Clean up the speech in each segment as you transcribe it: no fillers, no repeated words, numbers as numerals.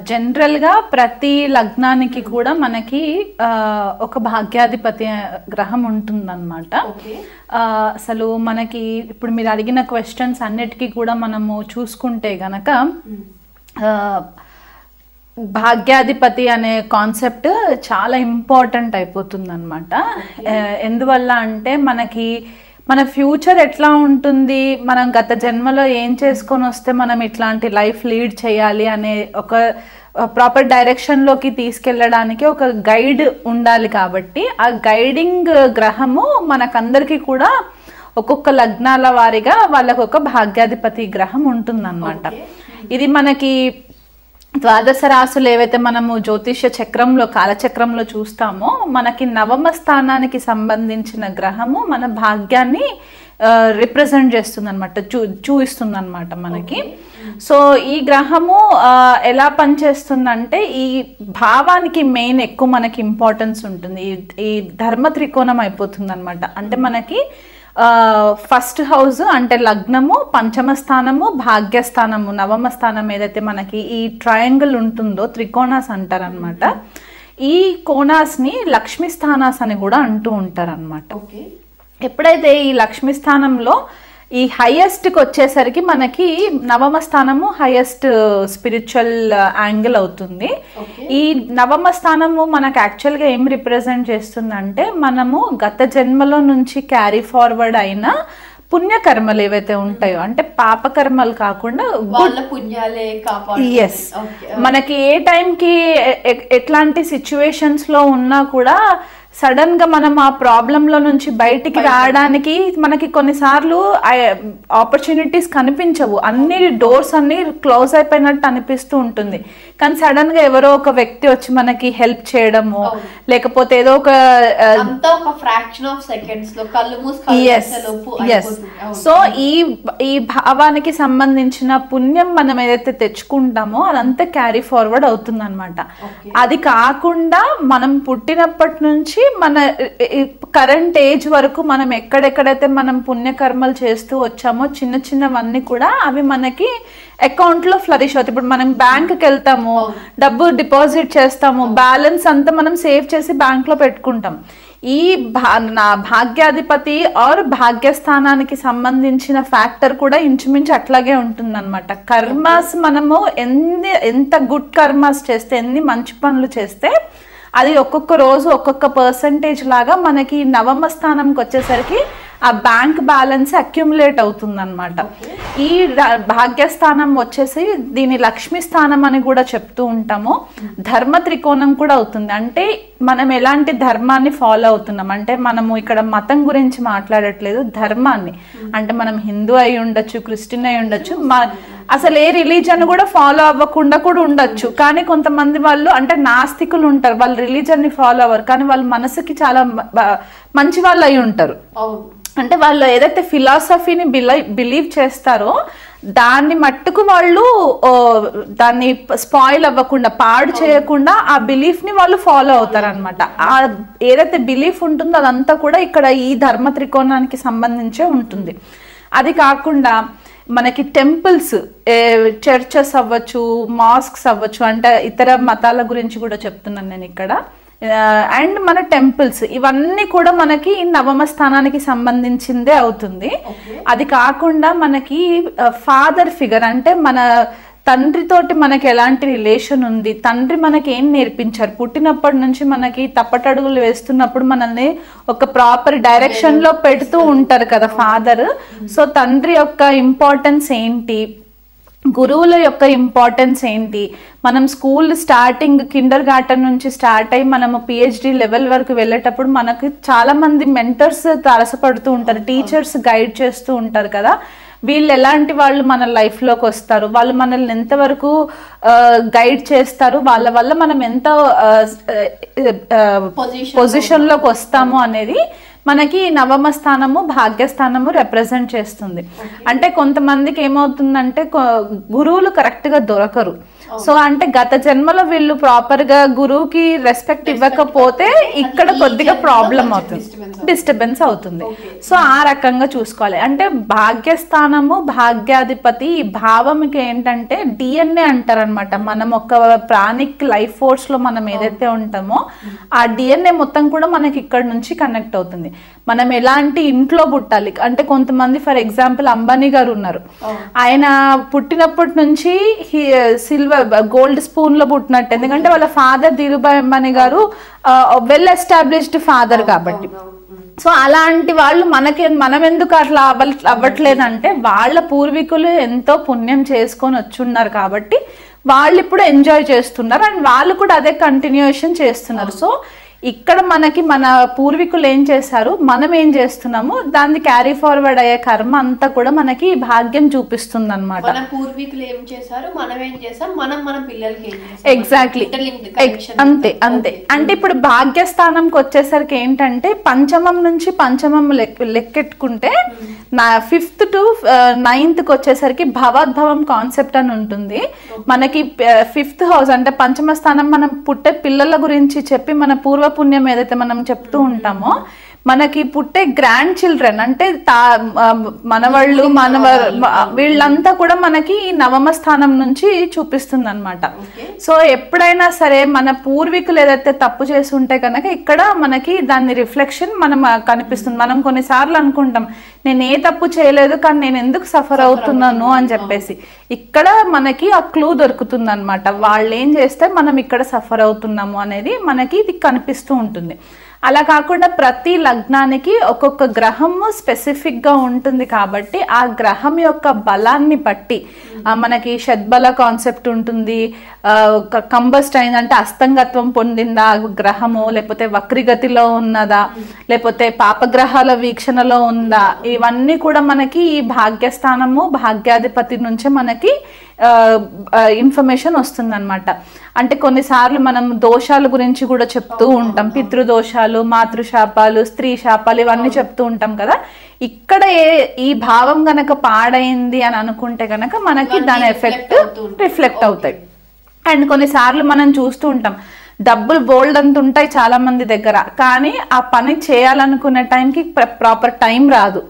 జనరల్గా ప్రతి లగ్నానికి కూడా మనకి ఒక భాగ్యాధిపతి గ్రహం ఉంటుందన్నమాట. అసలు మనకి ఇప్పుడు మీరు అడిగిన క్వశ్చన్స్ అన్నిటికీ కూడా మనము చూసుకుంటే గనక భాగ్యాధిపతి అనే కాన్సెప్ట్ చాలా ఇంపార్టెంట్ అయిపోతుంది అనమాట. ఎందువల్ల అంటే మనకి మన ఫ్యూచర్ ఎట్లా ఉంటుంది, మనం గత జన్మలో ఏం చేసుకొని వస్తే మనం ఇట్లాంటి లైఫ్ లీడ్ చేయాలి అనే ఒక ప్రాపర్ డైరెక్షన్లోకి తీసుకెళ్ళడానికి ఒక గైడ్ ఉండాలి. కాబట్టి ఆ గైడింగ్ గ్రహము మనకందరికీ కూడా ఒక్కొక్క లగ్నాల వారిగా వాళ్ళకు ఒక భాగ్యాధిపతి గ్రహం ఉంటుందన్నమాట. ఇది మనకి ద్వాదశ రాశులు ఏవైతే మనము జ్యోతిష్య చక్రంలో కాలచక్రంలో చూస్తామో మనకి నవమ స్థానానికి సంబంధించిన గ్రహము మన భాగ్యాన్ని రిప్రజెంట్ చేస్తుంది అనమాట, చూపిస్తుంది అనమాట మనకి. సో ఈ గ్రహము ఎలా పనిచేస్తుందంటే ఈ భావానికి మెయిన్ ఎక్కువ మనకి ఇంపార్టెన్స్ ఉంటుంది. ఈ ధర్మ త్రికోణం అయిపోతుంది అనమాట. అంటే మనకి ఫస్ట్ హౌస్ అంటే లగ్నము, పంచమ స్థానము, భాగ్యస్థానము, నవమ స్థానం ఏదైతే మనకి ఈ ట్రయాంగిల్ ఉంటుందో త్రికోణాస్ అంటారనమాట. ఈ కోణాస్ని లక్ష్మీ స్థానాస్ అని కూడా అంటూ ఉంటారనమాట. ఎప్పుడైతే ఈ లక్ష్మీ స్థానంలో ఈ హైయెస్ట్కి వచ్చేసరికి మనకి నవమ స్థానము హైయెస్ట్ స్పిరిచువల్ యాంగిల్ అవుతుంది. ఈ నవమ స్థానము మనకు యాక్చువల్గా ఏం రిప్రజెంట్ చేస్తుందంటే మనము గత జన్మలో నుంచి క్యారీ ఫార్వర్డ్ అయిన పుణ్యకర్మలు ఏవైతే ఉంటాయో, అంటే పాపకర్మలు కాకుండా ఎస్ మనకి ఏ టైంకి ఎట్లాంటి సిచ్యువేషన్స్ లో ఉన్నా కూడా సడన్ గా మనం ఆ ప్రాబ్లంలో నుంచి బయటికి రావడానికి మనకి కొన్నిసార్లు ఆపర్చునిటీస్ కనిపించవు, అన్ని డోర్స్ అన్ని క్లోజ్ అయిపోయినట్టు అనిపిస్తూ ఉంటుంది. కానీ సడన్ గా ఎవరో ఒక వ్యక్తి వచ్చి మనకి హెల్ప్ చేయడము, లేకపోతే ఏదో ఒక సో ఈ భావానికి సంబంధించిన పుణ్యం మనం ఏదైతే తెచ్చుకుంటామో అదంతా క్యారీ ఫార్వర్డ్ అవుతుంది అనమాట. అది కాకుండా మనం పుట్టినప్పటి నుంచి మన కరెంట్ ఏజ్ వరకు మనం ఎక్కడెక్కడైతే మనం పుణ్యకర్మలు చేస్తూ వచ్చామో చిన్న చిన్నవన్నీ కూడా అవి మనకి అకౌంట్ లో ఫ్లరిష్ అవుతాయి. ఇప్పుడు మనం బ్యాంక్కి వెళ్తాము, డబ్బు డిపాజిట్ చేస్తాము, బ్యాలెన్స్ అంతా మనం సేవ్ చేసి బ్యాంక్ లో పెట్టుకుంటాం. ఈ భాగ్యాధిపతి ఆర్ భాగ్యస్థానానికి సంబంధించిన ఫ్యాక్టర్ కూడా ఇంచుమించు అట్లాగే ఉంటుందన్నమాట. కర్మాస్ మనము ఎంత గుడ్ కర్మాస్ చేస్తే, ఎన్ని మంచి పనులు చేస్తే అది ఒక్కొక్క రోజు ఒక్కొక్క పర్సంటేజ్ లాగా మనకి నవమ స్థానంకి వచ్చేసరికి ఆ బ్యాంక్ బ్యాలెన్స్ అక్యుములేట్ అవుతుంది అనమాట. ఈ భాగ్యస్థానం వచ్చేసి దీని లక్ష్మీ స్థానం అని కూడా చెప్తూ ఉంటాము. ధర్మ త్రికోణం కూడా అవుతుంది. అంటే మనం ఎలాంటి ధర్మాన్ని ఫాలో అవుతున్నాం అంటే మనము ఇక్కడ మతం గురించి మాట్లాడట్లేదు, ధర్మాన్ని. అంటే మనం హిందూ అయి ఉండొచ్చు, క్రిస్టియన్ అయి ఉండొచ్చు, అసలు ఏ రిలీజన్ కూడా ఫాలో అవ్వకుండా కూడా ఉండొచ్చు. కానీ కొంతమంది వాళ్ళు అంటే నాస్తికులు ఉంటారు, వాళ్ళు రిలీజన్ ని ఫాలో అవ్వరు, కానీ వాళ్ళ మనసుకి చాలా మంచి వాళ్ళు అయి ఉంటారు. అంటే వాళ్ళు ఏదైతే ఫిలాసఫీని బిలీవ్ చేస్తారో దాన్ని మట్టుకు వాళ్ళు దాన్ని స్పాయిల్ అవ్వకుండా, పాడు చేయకుండా ఆ బిలీఫ్ ని వాళ్ళు ఫాలో అవుతారు అనమాట. ఆ ఏదైతే బిలీఫ్ ఉంటుందో అదంతా కూడా ఇక్కడ ఈ ధర్మ త్రికోణానికి సంబంధించే ఉంటుంది. అది కాకుండా మనకి టెంపుల్స్, చర్చెస్ అవ్వచ్చు, మాస్క్స్ అవ్వచ్చు, అంటే ఇతర మతాల గురించి కూడా చెప్తున్నాను నేను ఇక్కడ. అండ్ మన టెంపుల్స్ ఇవన్నీ కూడా మనకి నవమ స్థానానికి సంబంధించిందే అవుతుంది. అది కాకుండా మనకి ఫాదర్ ఫిగర్, అంటే మన తండ్రితోటి మనకి ఎలాంటి రిలేషన్ ఉంది, తండ్రి మనకి ఏం నేర్పించారు, పుట్టినప్పటి నుంచి మనకి తప్పటడుగులు వేస్తున్నప్పుడు మనల్ని ఒక ప్రాపర్ డైరెక్షన్ లో పెడుతూ ఉంటారు కదా ఫాదర్. సో తండ్రి యొక్క ఇంపార్టెన్స్ ఏంటి, గురువుల యొక్క ఇంపార్టెన్స్ ఏంటి, మనం స్కూల్ స్టార్టింగ్ కిండర్ గార్టెన్ నుంచి స్టార్ట్ అయ్యి మనము పిహెచ్డి లెవెల్ వరకు వెళ్ళేటప్పుడు మనకు చాలా మంది మెంటర్స్ తారసపడుతూ ఉంటారు, టీచర్స్ గైడ్ చేస్తూ ఉంటారు కదా. వీళ్ళు ఎలాంటి వాళ్ళు మన లైఫ్లోకి వస్తారు, వాళ్ళు మనల్ని ఎంతవరకు గైడ్ చేస్తారు, వాళ్ళ వల్ల మనం ఎంత పొజిషన్లోకి వస్తాము అనేది మనకి నవమ స్థానము భాగ్యస్థానము రిప్రజెంట్ చేస్తుంది. అంటే కొంతమందికి ఏమవుతుందంటే గురువులు కరెక్ట్గా దొరకరు, సో అంటే గత జన్మలో వీళ్ళు ప్రాపర్ గా గురువుకి రెస్పెక్ట్ ఇవ్వకపోతే ఇక్కడ కొద్దిగా ప్రాబ్లం అవుతుంది, డిస్టర్బెన్స్ అవుతుంది. సో ఆ రకంగా చూసుకోవాలి. అంటే భాగ్యస్థానము భాగ్యాధిపతి ఈ భావంకి ఏంటంటే DNA అంటారు అనమాట. మనం ఒక ప్రాణిక్ లైఫ్ ఫోర్స్ లో మనం ఏదైతే ఉంటామో ఆ DNA మొత్తం కూడా మనకి ఇక్కడ నుంచి కనెక్ట్ అవుతుంది. మనం ఎలాంటి ఇంట్లో పుట్టాలి అంటే కొంతమంది ఫర్ ఎగ్జాంపుల్ అంబానీ గారు ఉన్నారు, ఆయన పుట్టినప్పటి నుంచి సిల్వర్ గోల్డ్ స్పూన్ లో పుట్టినట్టు, ఎందుకంటే వాళ్ళ ఫాదర్ ధీరుభాయ్ అంబానీ గారు వెల్ ఎస్టాబ్లిష్డ్ ఫాదర్ కాబట్టి. సో అలాంటి వాళ్ళు మనం ఎందుకు అట్లా అవ్వట్లేదంటే వాళ్ళ పూర్వీకులు ఎంతో పుణ్యం చేసుకొని వచ్చున్నారు కాబట్టి వాళ్ళు ఇప్పుడు ఎంజాయ్ చేస్తున్నారు అండ్ వాళ్ళు కూడా అదే కంటిన్యూషన్ చేస్తున్నారు. సో ఇక్కడ మనకి మన పూర్వీకులు ఏం చేశారు, మనం ఏం చేస్తున్నాము, దాన్ని క్యారీ ఫార్వర్డ్ అయ్యే కర్మ అంతా కూడా మనకి భాగ్యం చూపిస్తుంది అనమాట. పూర్వీకులు ఏం చేశారు, మనం ఏం చేసాం, మన పిల్లలకి ఎగ్జాక్ట్లీ అంతే అంతే. అంటే ఇప్పుడు భాగ్యస్థానంకి వచ్చేసరికి ఏంటంటే పంచమం నుంచి పంచమం లెక్కెట్టుకుంటే 5th to 9th వచ్చేసరికి భవద్భవం కాన్సెప్ట్ అని ఉంటుంది. మనకి 5th హౌస్ అంటే పంచమ స్థానం మనం పుట్టే పిల్లల గురించి చెప్పి మన పూర్వపుణ్యం ఏదైతే మనం చెప్తూ ఉంటామో మనకి పుట్టే గ్రాండ్ చిల్డ్రన్ అంటే మనవాళ్ళు వీళ్ళంతా కూడా మనకి నవమ స్థానం నుంచి చూపిస్తుంది అనమాట. సో ఎప్పుడైనా సరే మన పూర్వీకులు ఏదైతే తప్పు చేసి ఉంటే కనుక ఇక్కడ మనకి దాని రిఫ్లెక్షన్ మనం కనిపిస్తుంది. మనం కొన్నిసార్లు అనుకుంటాం నేను ఏ తప్పు చేయలేదు కానీ నేను ఎందుకు సఫర్ అవుతున్నాను అని చెప్పేసి, ఇక్కడ మనకి ఆ క్లూ దొరుకుతుంది అనమాట. వాళ్ళు ఏం చేస్తే మనం ఇక్కడ సఫర్ అవుతున్నాము అనేది మనకి ఇది కనిపిస్తూ ఉంటుంది. అలా కాకుండా ప్రతి లగ్నానికి ఒక్కొక్క గ్రహము స్పెసిఫిక్ గా ఉంటుంది కాబట్టి ఆ గ్రహం యొక్క బలాన్ని బట్టి మనకి షడ్బల కాన్సెప్ట్ ఉంటుంది. కంబస్ట్ అయిందంటే అస్తంగత్వం పొందిందా గ్రహము, లేకపోతే వక్రిగతిలో ఉన్నదా, లేకపోతే పాపగ్రహాల వీక్షణలో ఉందా, ఇవన్నీ కూడా మనకి ఈ భాగ్యస్థానము భాగ్యాధిపతి నుంచే మనకి ఇన్ఫర్మేషన్ వస్తుంది అనమాట. అంటే కొన్నిసార్లు మనం దోషాల గురించి కూడా చెప్తూ ఉంటాం, పితృదోషాలు, మాతృశాపాలు, స్త్రీ శాపాలు ఇవన్నీ చెప్తూ ఉంటాం కదా. ఇక్కడ ఈ భావం గనక పాడైంది అని అనుకుంటే గనక మనకి దాని ఎఫెక్ట్ రిఫ్లెక్ట్ అవుతాయి. అండ్ కొన్నిసార్లు మనం చూస్తూ ఉంటాం డబ్బులు బోల్డ్ అంత ఉంటాయి చాలా మంది దగ్గర, కానీ ఆ పని చేయాలనుకునే టైంకి ప్రాపర్ టైం రాదు.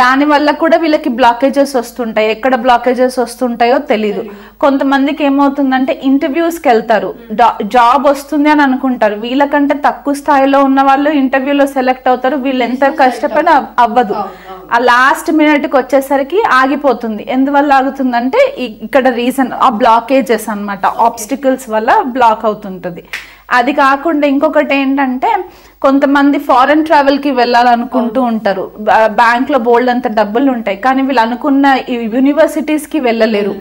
దాని వల్ల కూడా వీళ్ళకి బ్లాకేజెస్ వస్తుంటాయి. ఎక్కడ బ్లాకేజెస్ వస్తుంటాయో తెలీదు. కొంతమందికి ఏమవుతుందంటే ఇంటర్వ్యూస్కి వెళ్తారు, జాబ్ వస్తుంది అని అనుకుంటారు, వీళ్ళకంటే తక్కువ స్థాయిలో ఉన్న వాళ్ళు ఇంటర్వ్యూలో సెలెక్ట్ అవుతారు, వీళ్ళు ఎంత కష్టపడినా అవ్వదు. ఆ లాస్ట్ మినిట్కి వచ్చేసరికి ఆగిపోతుంది. ఎందువల్ల ఆగుతుందంటే ఇక్కడ రీజన్ ఆ బ్లాకేజెస్ అన్నమాట, ఆబ్స్టికల్స్ వల్ల బ్లాక్ అవుతుంటుంది. అది కాకుండా ఇంకొకటి ఏంటంటే కొంతమంది ఫారెన్ ట్రావెల్ కి వెళ్ళాలనుకుంటూ ఉంటారు, బ్యాంక్ లో బోల్డ్ అంత డబ్బులు ఉంటాయి, కానీ వీళ్ళు అనుకున్న యూనివర్సిటీస్ కి వెళ్ళలేరు,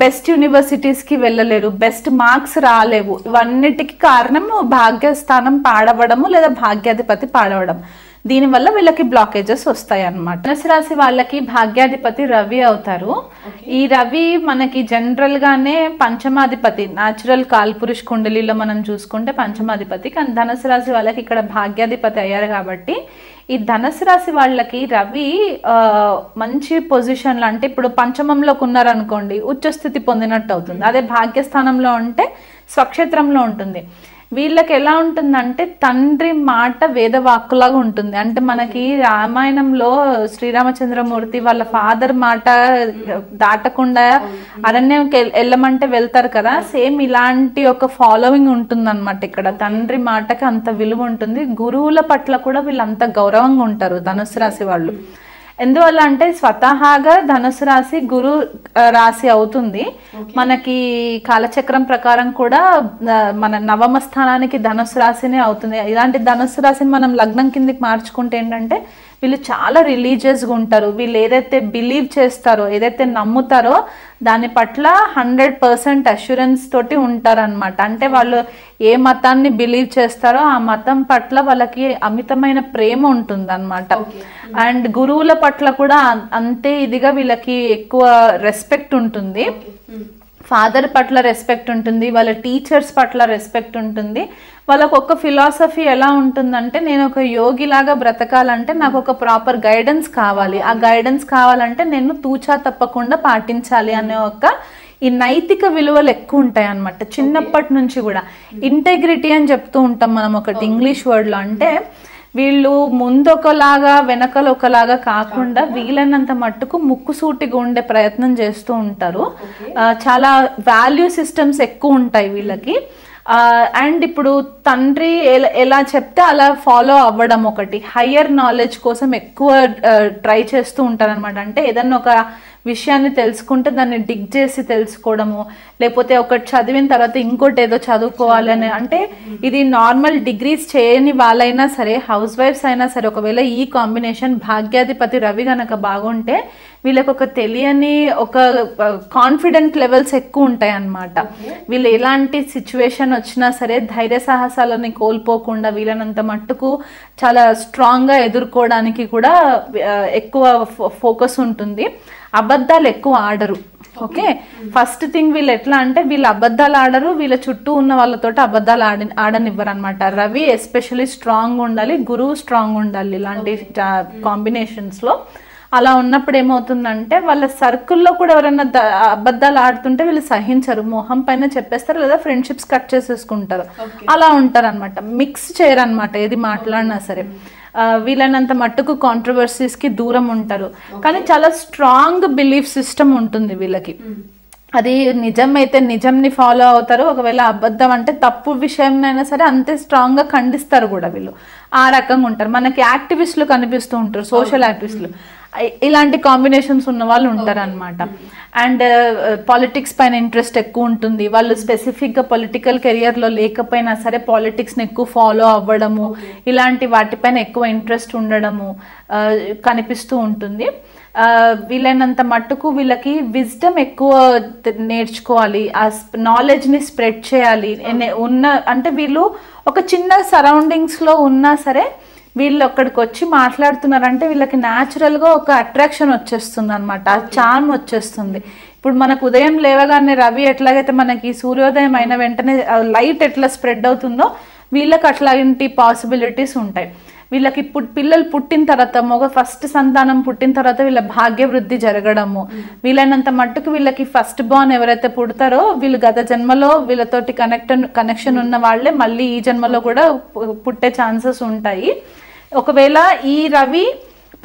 బెస్ట్ యూనివర్సిటీస్ కి వెళ్ళలేరు, బెస్ట్ మార్క్స్ రాలేవు. ఇవన్నిటికి కారణం భాగ్యస్థానం పాడవడము లేదా భాగ్యాధిపతి పాడవడం. దీనివల్ల వీళ్ళకి బ్లాకేజెస్ వస్తాయి అన్నమాట. ధనుసు రాశి వాళ్ళకి భాగ్యాధిపతి రవి అవుతారు. ఈ రవి మనకి జనరల్ గానే పంచమాధిపతి, న్యాచురల్ కాల్పురుష్ కుండలిలో మనం చూసుకుంటే పంచమాధిపతి, కానీ ధనుసు రాశి వాళ్ళకి ఇక్కడ భాగ్యాధిపతి అయ్యారు కాబట్టి ఈ ధనుసు రాశి వాళ్ళకి రవి మంచి పొజిషన్లో, అంటే ఇప్పుడు పంచమంలోకి ఉన్నారనుకోండి ఉచ్చస్థితి పొందినట్టు అవుతుంది. అదే భాగ్యస్థానంలో ఉంటే స్వక్షేత్రంలో ఉంటుంది. వీళ్ళకి ఎలా ఉంటుందంటే తండ్రి మాట వేదవాక్కులాగా ఉంటుంది. అంటే మనకి రామాయణంలో శ్రీరామచంద్రమూర్తి వాళ్ళ ఫాదర్ మాట దాటకుండా అరణ్యంకి వెళ్ళమంటే వెళ్తారు కదా, సేమ్ ఇలాంటి ఒక ఫాలోయింగ్ ఉంటుంది అనమాట. ఇక్కడ తండ్రి మాటకి అంత విలువ ఉంటుంది. గురువుల పట్ల కూడా వీళ్ళు అంత గౌరవంగా ఉంటారు ధనుసు రాశి వాళ్ళు. ఎందువల్ల అంటే స్వతహాగా ధనుసు రాశి గురు రాశి అవుతుంది. మనకి కాలచక్రం ప్రకారం కూడా మన నవమ స్థానానికి ధనుసు రాశినే అవుతుంది. ఇలాంటి ధనుసు రాశిని మనం లగ్నం కిందకి మార్చుకుంటే ఏంటంటే వీళ్ళు చాలా రిలీజియస్గా ఉంటారు. వీళ్ళు ఏదైతే బిలీవ్ చేస్తారో, ఏదైతే నమ్ముతారో దాని పట్ల 100% అష్యూరెన్స్ తోటి ఉంటారనమాట. అంటే వాళ్ళు ఏ మతాన్ని బిలీవ్ చేస్తారో ఆ మతం పట్ల వాళ్ళకి అమితమైన ప్రేమ ఉంటుంది అనమాట. అండ్ గురువుల పట్ల కూడా అంతే ఇదిగా వీళ్ళకి ఎక్కువ రెస్పెక్ట్ ఉంటుంది. ఫాదర్ పట్ల రెస్పెక్ట్ ఉంటుంది, వాళ్ళ టీచర్స్ పట్ల రెస్పెక్ట్ ఉంటుంది. వాళ్ళకు ఒక ఫిలాసఫీ ఎలా ఉంటుందంటే నేను ఒక యోగిలాగా బ్రతకాలంటే నాకు ఒక ప్రాపర్ గైడెన్స్ కావాలి, ఆ గైడెన్స్ కావాలంటే నేను తూచా తప్పకుండా పాటించాలి అనే ఒక ఈ నైతిక విలువలు ఎక్కువ ఉంటాయి అన్నమాట చిన్నప్పటి నుంచి కూడా. ఇంటెగ్రిటీ అని చెప్తూ ఉంటాం మనం ఒకటి ఇంగ్లీష్ వర్డ్లో. అంటే వీళ్ళు ముందు ఒకలాగా వెనకలు ఒకలాగా కాకుండా వీలైనంత మట్టుకు ముక్కుసూటిగా ఉండే ప్రయత్నం చేస్తూ ఉంటారు. చాలా వాల్యూ సిస్టమ్స్ ఎక్కువ ఉంటాయి వీళ్ళకి. అండ్ ఇప్పుడు తండ్రి ఎలా చెప్తే అలా ఫాలో అవ్వడం ఒకటి. హయ్యర్ నాలెడ్జ్ కోసం ఎక్కువ ట్రై చేస్తూ ఉంటారు అనమాట. అంటే ఏదన్నా ఒక విషయాన్ని తెలుసుకుంటే దాన్ని డిగ్ చేసి తెలుసుకోవడము, లేకపోతే ఒకటి చదివిన తర్వాత ఇంకోటి ఏదో చదువుకోవాలని. అంటే ఇది నార్మల్ డిగ్రీస్ చేయని వాళ్ళైనా సరే, హౌస్ వైఫ్స్ అయినా సరే, ఒకవేళ ఈ కాంబినేషన్ భాగ్యాధిపతి రవి గనక బాగుంటే వీళ్ళకి ఒక తెలియని ఒక కాన్ఫిడెంట్ లెవెల్స్ ఎక్కువ ఉంటాయి అన్నమాట. వీళ్ళు ఎలాంటి సిచ్యువేషన్ వచ్చినా సరే ధైర్య సాహసాలని కోల్పోకుండా వీళ్ళనంత మట్టుకు చాలా స్ట్రాంగ్గా ఎదుర్కోవడానికి కూడా ఎక్కువ ఫోకస్ ఉంటుంది. అబద్ధాలు ఎక్కువ ఆడరు. ఓకే, ఫస్ట్ థింగ్ వీళ్ళు ఎట్లా అంటే వీళ్ళు అబద్ధాలు ఆడరు, వీళ్ళ చుట్టూ ఉన్న వాళ్ళతో అబద్ధాలు ఆడనివ్వరు అనమాట. రవి ఎస్పెషల్లీ స్ట్రాంగ్ ఉండాలి, గురువు స్ట్రాంగ్ ఉండాలి ఇలాంటి కాంబినేషన్స్ లో. అలా ఉన్నప్పుడు ఏమవుతుందంటే వాళ్ళ సర్కిల్లో కూడా ఎవరైనా అబద్ధాలు ఆడుతుంటే వీళ్ళు సహించరు, మొహం పైన చెప్పేస్తారు, లేదా ఫ్రెండ్షిప్స్ కట్ చేసేసుకుంటారు. అలా ఉంటారు అనమాట. మిక్స్ చేయరు అనమాట ఏది మాట్లాడినా సరే. వీళ్ళనంత మట్టుకు కాంట్రవర్సీస్కి దూరం ఉంటారు. కానీ చాలా స్ట్రాంగ్ బిలీఫ్ సిస్టమ్ ఉంటుంది వీళ్ళకి. అది నిజమైతే నిజంని ఫాలో అవుతారు, ఒకవేళ అబద్ధం అంటే తప్పు విషయంనైనా సరే అంతే స్ట్రాంగ్గా ఖండిస్తారు కూడా వీళ్ళు. ఆ రకంగా ఉంటారు. మనకి యాక్టివిస్టులు కనిపిస్తూ ఉంటారు, సోషల్ యాక్టివిస్టులు. ఇలాంటి కాంబినేషన్స్ ఉన్న వాళ్ళు ఉంటారు అనమాట. అండ్ పాలిటిక్స్ పైన ఇంట్రెస్ట్ ఎక్కువ ఉంటుంది. వాళ్ళు స్పెసిఫిక్గా పొలిటికల్ కెరియర్లో లేకపోయినా సరే పాలిటిక్స్ని ఎక్కువ ఫాలో అవ్వడము, ఇలాంటి వాటిపైన ఎక్కువ ఇంట్రెస్ట్ ఉండడము కనిపిస్తూ ఉంటుంది. వీలైనంత మట్టుకు వీళ్ళకి విజ్డమ్ ఎక్కువ నేర్చుకోవాలి, ఆ నాలెడ్జ్ని స్ప్రెడ్ చేయాలి. అంటే వీళ్ళు ఒక చిన్న సరౌండింగ్స్లో ఉన్నా సరే వీళ్ళు అక్కడికి వచ్చి మాట్లాడుతున్నారంటే వీళ్ళకి న్యాచురల్గా ఒక అట్రాక్షన్ వచ్చేస్తుంది అనమాట, ఆ చార్మ్ వచ్చేస్తుంది. ఇప్పుడు మనకు ఉదయం లేవగానే రవి ఎట్లాగైతే మనకి సూర్యోదయం అయిన వెంటనే లైట్ ఎట్లా స్ప్రెడ్ అవుతుందో వీళ్ళకి అట్లాంటి పాసిబిలిటీస్ ఉంటాయి. వీళ్ళకి పిల్లలు పుట్టిన తర్వాత ఫస్ట్ సంతానం పుట్టిన తర్వాత వీళ్ళ భాగ్య వృద్ధి జరగడము, వీళ్ళైనంత మట్టుకు వీళ్ళకి ఫస్ట్ బార్న్ ఎవరైతే పుడతారో వీళ్ళు గత జన్మలో వీళ్ళతోటి కనెక్షన్ ఉన్న వాళ్ళే మళ్ళీ ఈ జన్మలో కూడా పుట్టే ఛాన్సెస్ ఉంటాయి. ఒకవేళ ఈ రవి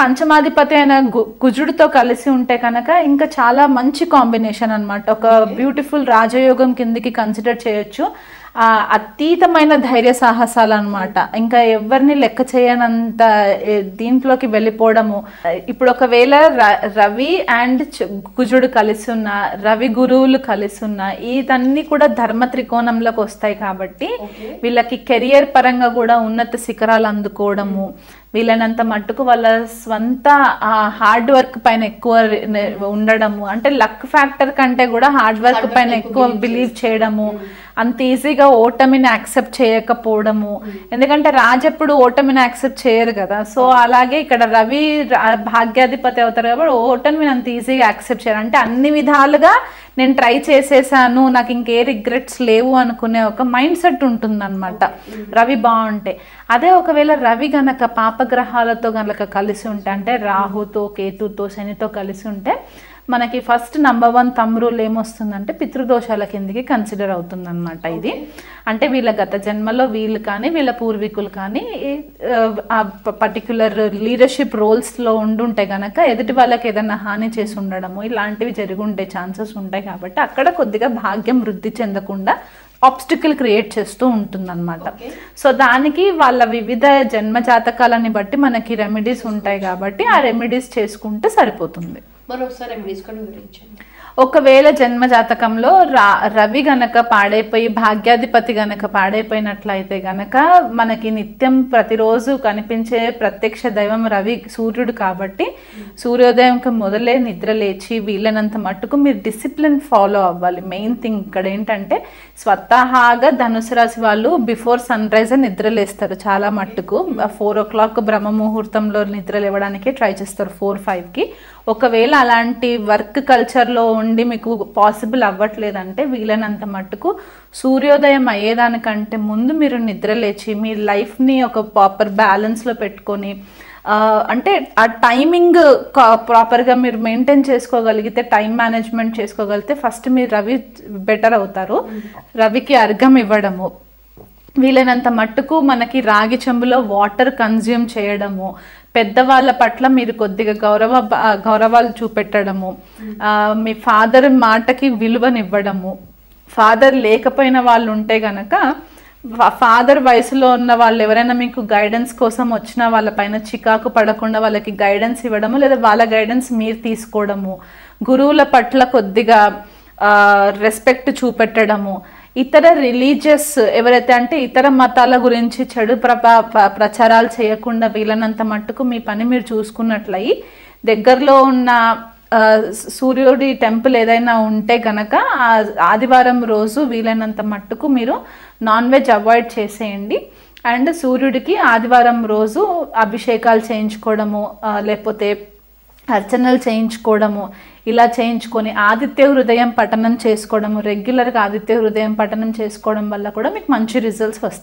పంచమాధిపతి అయిన కుజుడితో కలిసి ఉంటే కనుక ఇంకా చాలా మంచి కాంబినేషన్ అనమాట. ఒక బ్యూటిఫుల్ రాజయోగం కిందికి కన్సిడర్ చేయొచ్చు. అతీతమైన ధైర్య సాహసాలు అనమాట. ఇంకా ఎవరిని లెక్క చేయనంత దీంట్లోకి వెళ్ళిపోవడము. ఇప్పుడు ఒకవేళ రవి అండ్ కుజుడు కలిసి ఉన్న, రవి గురువులు కలిసి ఉన్న, ఇదన్నీ కూడా ధర్మ త్రికోణంలోకి వస్తాయి కాబట్టి వీళ్ళకి కెరియర్ పరంగా కూడా ఉన్నత శిఖరాలు అందుకోవడము, వీళ్ళనంత మట్టుకు వాళ్ళ స్వంత హార్డ్ వర్క్ పైన ఎక్కువ ఉండడము, అంటే లక్ ఫ్యాక్టర్ కంటే కూడా హార్డ్ వర్క్ పైన ఎక్కువ బిలీవ్ చేయడము, అంత ఈజీగా ఓటమిని యాక్సెప్ట్ చేయకపోవడము. ఎందుకంటే రాజు ఎప్పుడు ఓటమిని యాక్సెప్ట్ చేయరు కదా. సో అలాగే ఇక్కడ రవి భాగ్యాధిపతి అవుతారు కాబట్టి ఓటమిని అంత ఈజీగా యాక్సెప్ట్ చేయరు. అంటే అన్ని విధాలుగా నేను ట్రై చేసేసాను, నాకు ఇంకే రిగ్రెట్స్ లేవు అనుకునే ఒక మైండ్ సెట్ ఉంటుందన్నమాట రవి బాగుంటే. అదే ఒకవేళ రవి గనక పాపగ్రహాలతో గనక కలిసి ఉంటే, అంటే రాహుతో, కేతుతో, శనితో కలిసి ఉంటే మనకి ఫస్ట్ నంబర్ 1 థంబ్ రూల్ ఏమొస్తుందంటే పితృదోషాల కిందికి కన్సిడర్ అవుతుంది అనమాట. ఇది అంటే వీళ్ళ గత జన్మలో వీళ్ళు కానీ వీళ్ళ పూర్వీకులు కానీ ఆ పర్టిక్యులర్ లీడర్షిప్ రోల్స్లో ఉండుంటే కనుక ఎదుటి వాళ్ళకి ఏదైనా హాని చేసి ఉండడము ఇలాంటివి జరిగి ఉండే ఛాన్సెస్ ఉంటాయి. కాబట్టి అక్కడ కొద్దిగా భాగ్యం వృద్ధి చెందకుండా ఆబ్స్టికల్ క్రియేట్ చేస్తూ ఉంటుందన్నమాట. సో దానికి వాళ్ళ వివిధ జన్మ జాతకాలని బట్టి మనకి రెమెడీస్ ఉంటాయి కాబట్టి ఆ రెమెడీస్ చేసుకుంటే సరిపోతుంది. ఒకవేళ జన్మ జాతకంలో రవి గనక పాడైపోయి భాగ్యాధిపతి గనక పాడైపోయినట్లయితే గనక మనకి నిత్యం ప్రతిరోజు కనిపించే ప్రత్యక్ష దైవం రవి సూర్యుడు కాబట్టి సూర్యోదయంకి మొదలే నిద్ర లేచి వీళ్ళనంత మట్టుకు మీరు డిసిప్లిన్ ఫాలో అవ్వాలి. మెయిన్ థింగ్ ఇక్కడ ఏంటంటే స్వతహాగా ధనుసు రాశి వాళ్ళు బిఫోర్ సన్ రైజ్ నిద్రలేస్తారు చాలా మట్టుకు. 4 o'clock బ్రహ్మ ముహూర్తంలో నిద్ర లేవడానికి ట్రై చేస్తారు, 4-5కి. ఒకవేళ అలాంటి వర్క్ కల్చర్లో ఉండి మీకు పాసిబుల్ అవ్వట్లేదంటే వీలైనంత మట్టుకు సూర్యోదయం అయ్యేదానికంటే ముందు మీరు నిద్ర లేచి మీ లైఫ్ని ఒక ప్రాపర్ బ్యాలెన్స్లో పెట్టుకొని అంటే ఆ టైమింగ్ ప్రాపర్గా మీరు మెయింటైన్ చేసుకోగలిగితే, టైం మేనేజ్మెంట్ చేసుకోగలిగితే ఫస్ట్ మీరు రవి బెటర్ అవుతారు. రవికి అర్ఘం ఇవ్వడము, వీలైనంత మట్టుకు మనకి రాగి చెంబులో వాటర్ కన్జ్యూమ్ చేయడము, పెద్దవాళ్ళ పట్ల మీరు కొద్దిగా గౌరవాలు చూపెట్టడము, మీ ఫాదర్ మాటకి విలువనివ్వడము. ఫాదర్ లేకపోయిన వాళ్ళు ఉంటే గనక ఫాదర్ వయసులో ఉన్న వాళ్ళు ఎవరైనా మీకు గైడెన్స్ కోసం వచ్చిన వాళ్ళపైన చికాకు పడకుండా వాళ్ళకి గైడెన్స్ ఇవ్వడము, లేదా వాళ్ళ గైడెన్స్ మీరు తీసుకోవడము, గురువుల పట్ల కొద్దిగా రెస్పెక్ట్ చూపెట్టడము, ఇతర రిలీజియస్ ఎవరైతే అంటే ఇతర మతాల గురించి చెడు ప్రచారాలు చేయకుండా వీలైనంత మట్టుకు మీ పని మీరు చూసుకున్నట్లయి, దగ్గరలో ఉన్న సూర్యుడి టెంపుల్ ఏదైనా ఉంటే గనక ఆదివారం రోజు వీలైనంత మట్టుకు మీరు నాన్ వెజ్ అవాయిడ్ చేసేయండి. అండ్ సూర్యుడికి ఆదివారం రోజు అభిషేకాలు చేయించుకోవడము, లేకపోతే అర్చనలు చేయించుకోవడము, ఇలా చేయించుకొని ఆదిత్య హృదయం పఠనం చేసుకోవడము, రెగ్యులర్గా ఆదిత్య హృదయం పఠనం చేసుకోవడం వల్ల కూడా మీకు మంచి రిజల్ట్స్ వస్తాయి.